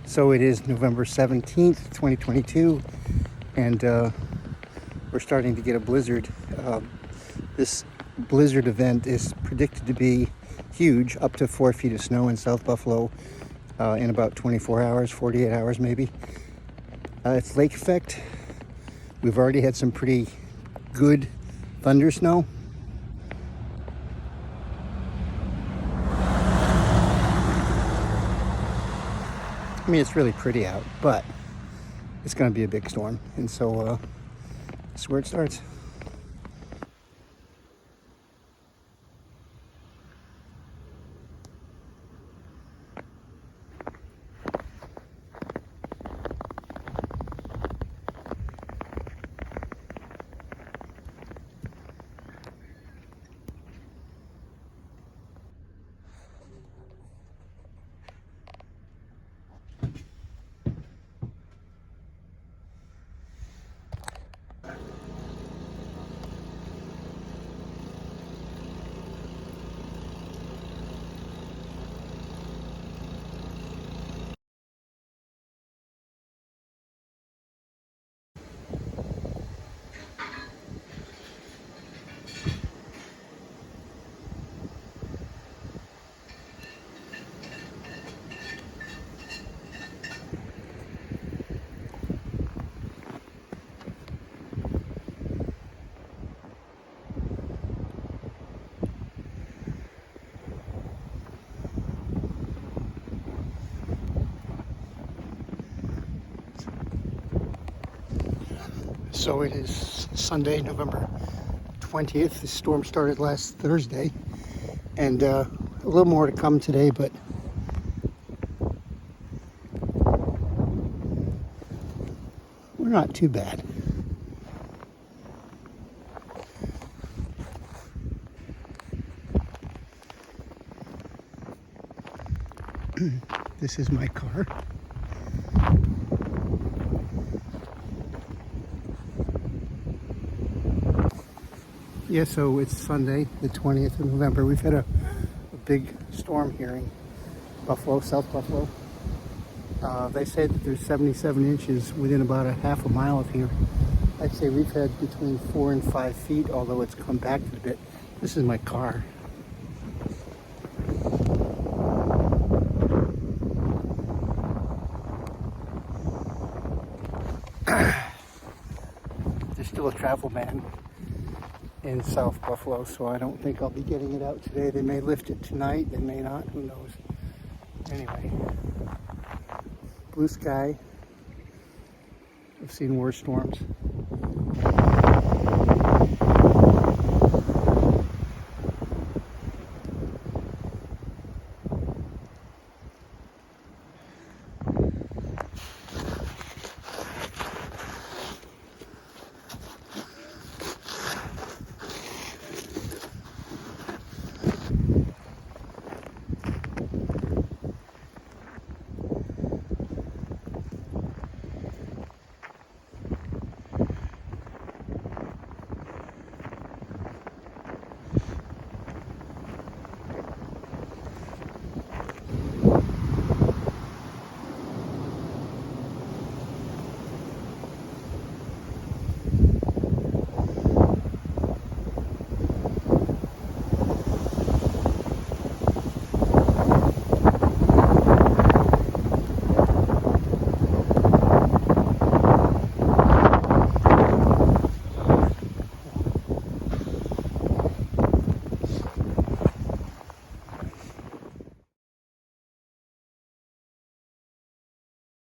So it is November 17th, 2022, and we're starting to get a blizzard. This blizzard event is predicted to be huge, up to 4 feet of snow in South Buffalo in about 24 hours, 48 hours maybe. It's lake effect. We've already had some pretty good thunder snow. I mean, it's really pretty out, but it's going to be a big storm, and so that's where it starts. So it is Sunday, November 20th. The storm started last Thursday, and a little more to come today, but we're not too bad. This is my car. Yeah, so it's Sunday, the 20th of November. We've had a big storm here in Buffalo, South Buffalo. They say that there's 77 inches within about a half a mile of here. I'd say we've had between 4 and 5 feet, although it's compacted a bit. This is my car. There's still a travel ban in South Buffalo, so I don't think I'll be getting it out today. They may lift it tonight, they may not, who knows. Anyway, blue sky. I've seen worse storms.